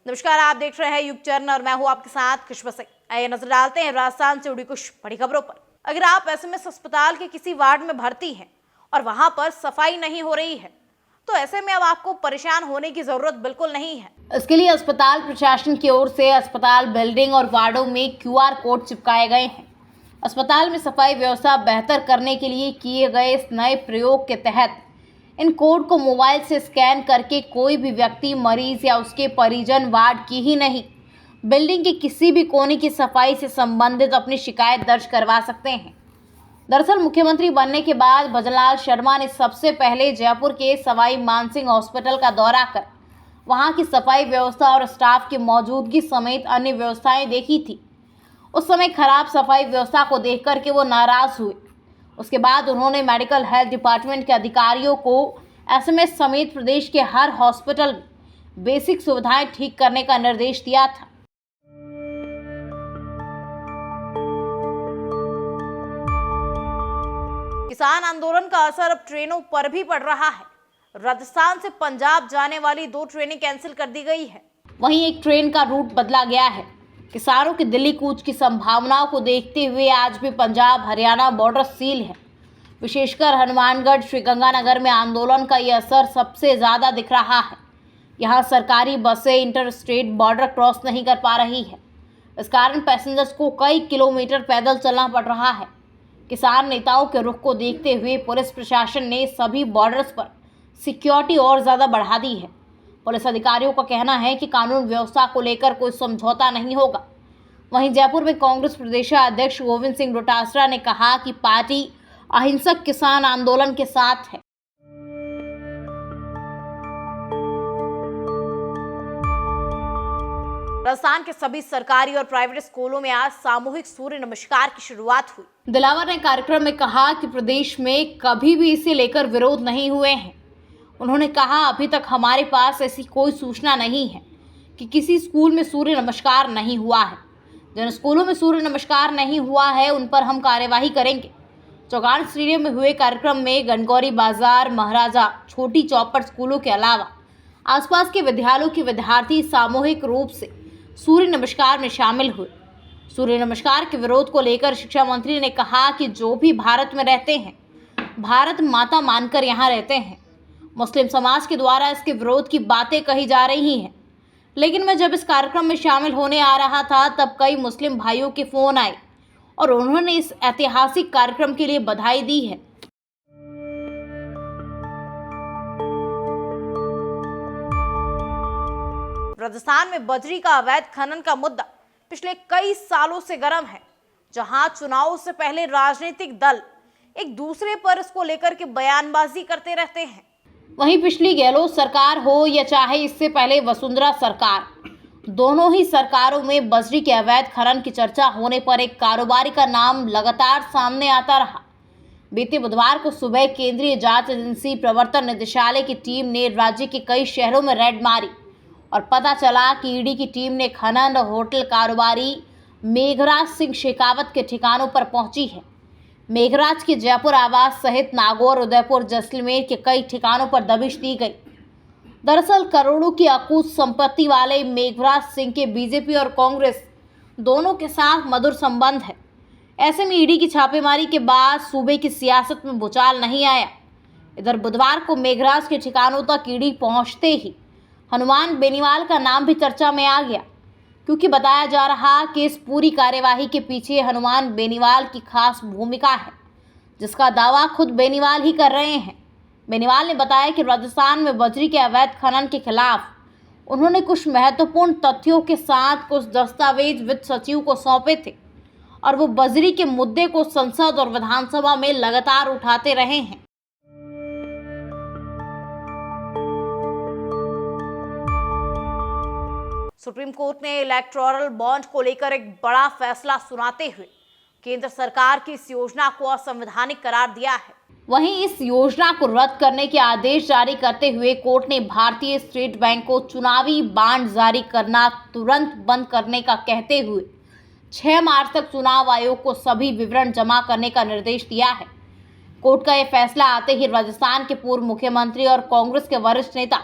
नमस्कार, आप देख रहे हैं युग चरण और मैं हूं आपके साथ खुशबू सिंह। आइए नजर डालते हैं राजस्थान से जुड़ी कुछ बड़ी खबरों पर। अगर आप एसएमएस अस्पताल के किसी वार्ड में भर्ती हैं और वहां पर सफाई नहीं हो रही है, तो ऐसे में अब आपको परेशान होने की जरूरत बिल्कुल नहीं है। इसके लिए अस्पताल प्रशासन की ओर से अस्पताल बिल्डिंग और वार्डों में QR कोड चिपकाए गए हैं। अस्पताल में सफाई व्यवस्था बेहतर करने के लिए किए गए इस नए प्रयोग के तहत इन कोड को मोबाइल से स्कैन करके कोई भी व्यक्ति, मरीज या उसके परिजन वार्ड की ही नहीं, बिल्डिंग के किसी भी कोने की सफाई से संबंधित अपनी शिकायत दर्ज करवा सकते हैं। दरअसल मुख्यमंत्री बनने के बाद भजनलाल शर्मा ने सबसे पहले जयपुर के सवाई मानसिंह हॉस्पिटल का दौरा कर वहां की सफाई व्यवस्था और स्टाफ की मौजूदगी समेत अन्य व्यवस्थाएं देखी थी। उस समय खराब सफाई व्यवस्था को देख कर के वो नाराज हुए। उसके बाद उन्होंने मेडिकल हेल्थ डिपार्टमेंट के अधिकारियों को एसएमएस समेत प्रदेश के हर हॉस्पिटल बेसिक सुविधाएं ठीक करने का निर्देश दिया था। किसान आंदोलन का असर अब ट्रेनों पर भी पड़ रहा है। राजस्थान से पंजाब जाने वाली 2 ट्रेनें कैंसिल कर दी गई है। वहीं एक ट्रेन का रूट बदला गया है। किसानों की दिल्ली कूच की संभावनाओं को देखते हुए आज भी पंजाब हरियाणा बॉर्डर सील है। विशेषकर हनुमानगढ़ श्रीगंगानगर में आंदोलन का ये असर सबसे ज़्यादा दिख रहा है। यहाँ सरकारी बसें इंटर स्टेट बॉर्डर क्रॉस नहीं कर पा रही है। इस कारण पैसेंजर्स को कई किलोमीटर पैदल चलना पड़ रहा है। किसान नेताओं के रुख को देखते हुए पुलिस प्रशासन ने सभी बॉर्डर्स पर सिक्योरिटी और ज़्यादा बढ़ा दी है। पुलिस अधिकारियों का कहना है कि कानून व्यवस्था को लेकर कोई समझौता नहीं होगा। वहीं जयपुर में कांग्रेस प्रदेशाध्यक्ष गोविंद सिंह डोटासरा ने कहा कि पार्टी अहिंसक किसान आंदोलन के साथ है। राजस्थान के सभी सरकारी और प्राइवेट स्कूलों में आज सामूहिक सूर्य नमस्कार की शुरुआत हुई। दिलावर ने कार्यक्रम में कहा कि प्रदेश में कभी भी इसे लेकर विरोध नहीं हुए हैं। उन्होंने कहा, अभी तक हमारे पास ऐसी कोई सूचना नहीं है कि किसी स्कूल में सूर्य नमस्कार नहीं हुआ है। जिन स्कूलों में सूर्य नमस्कार नहीं हुआ है उन पर हम कार्यवाही करेंगे। चौगान स्टेडियम में हुए कार्यक्रम में गणगौरी बाजार, महाराजा छोटी चौपड़ स्कूलों के अलावा आसपास के विद्यालयों के विद्यार्थी सामूहिक रूप से सूर्य नमस्कार में शामिल हुए। सूर्य नमस्कार के विरोध को लेकर शिक्षा मंत्री ने कहा कि जो भी भारत में रहते हैं, भारत माता मानकर यहाँ रहते हैं। मुस्लिम समाज के द्वारा इसके विरोध की बातें कही जा रही हैं, लेकिन मैं जब इस कार्यक्रम में शामिल होने आ रहा था तब कई मुस्लिम भाइयों के फोन आए और उन्होंने इस ऐतिहासिक कार्यक्रम के लिए बधाई दी है। राजस्थान में बजरी का अवैध खनन का मुद्दा पिछले कई सालों से गर्म है, जहां चुनाव से पहले राजनीतिक दल एक दूसरे पर इसको लेकर के बयानबाजी करते रहते हैं। वहीं पिछली गहलोत सरकार हो या चाहे इससे पहले वसुंधरा सरकार, दोनों ही सरकारों में बजरी के अवैध खनन की चर्चा होने पर एक कारोबारी का नाम लगातार सामने आता रहा। बीते बुधवार को सुबह केंद्रीय जांच एजेंसी प्रवर्तन निदेशालय की टीम ने राज्य के कई शहरों में रेड मारी और पता चला कि ईडी की टीम ने खनन और होटल कारोबारी मेघराज सिंह शेखावत के ठिकानों पर पहुंची है। मेघराज के जयपुर आवास सहित नागौर, उदयपुर, जैसलमेर के कई ठिकानों पर दबिश दी गई। दरअसल करोड़ों की अकूत संपत्ति वाले मेघराज सिंह के बीजेपी और कांग्रेस दोनों के साथ मधुर संबंध है। ऐसे में ईडी की छापेमारी के बाद सूबे की सियासत में भूचाल नहीं आया। इधर बुधवार को मेघराज के ठिकानों तक ईडी पहुंचते ही हनुमान बेनीवाल का नाम भी चर्चा में आ गया, क्योंकि बताया जा रहा कि इस पूरी कार्यवाही के पीछे हनुमान बेनीवाल की खास भूमिका है, जिसका दावा खुद बेनीवाल ही कर रहे हैं। बेनीवाल ने बताया कि राजस्थान में बजरी के अवैध खनन के खिलाफ उन्होंने कुछ महत्वपूर्ण तथ्यों के साथ कुछ दस्तावेज वित्त सचिव को सौंपे थे और वो बजरी के मुद्दे को संसद और विधानसभा में लगातार उठाते रहे हैं। सुप्रीम कोर्ट ने इलेक्टोरल बॉन्ड को लेकर एक बड़ा फैसला सुनाते हुए केंद्र सरकार की इस योजना को असंवैधानिक करार दिया है। वहीं इस योजना को रद्द करने के आदेश जारी करते हुए कोर्ट ने भारतीय स्टेट बैंक को चुनावी बांड जारी करना तुरंत बंद करने का कहते हुए 6 मार्च तक चुनाव आयोग को सभी विवरण जमा करने का निर्देश दिया है। कोर्ट का यह फैसला आते ही राजस्थान के पूर्व मुख्यमंत्री और कांग्रेस के वरिष्ठ नेता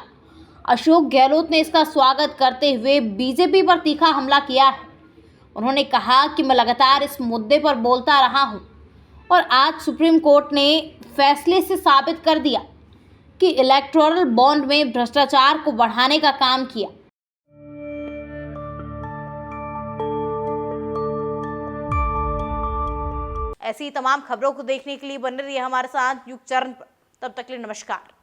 अशोक गहलोत ने इसका स्वागत करते हुए बीजेपी पर तीखा हमला किया है। उन्होंने कहा कि मैं लगातार इस मुद्दे पर बोलता रहा हूं और आज सुप्रीम कोर्ट ने फैसले से साबित कर दिया कि इलेक्टोरल बॉन्ड में भ्रष्टाचार को बढ़ाने का काम किया। ऐसी तमाम खबरों को देखने के लिए बने रहिए हमारे साथ युग चरण पर। तब तक के लिए नमस्कार।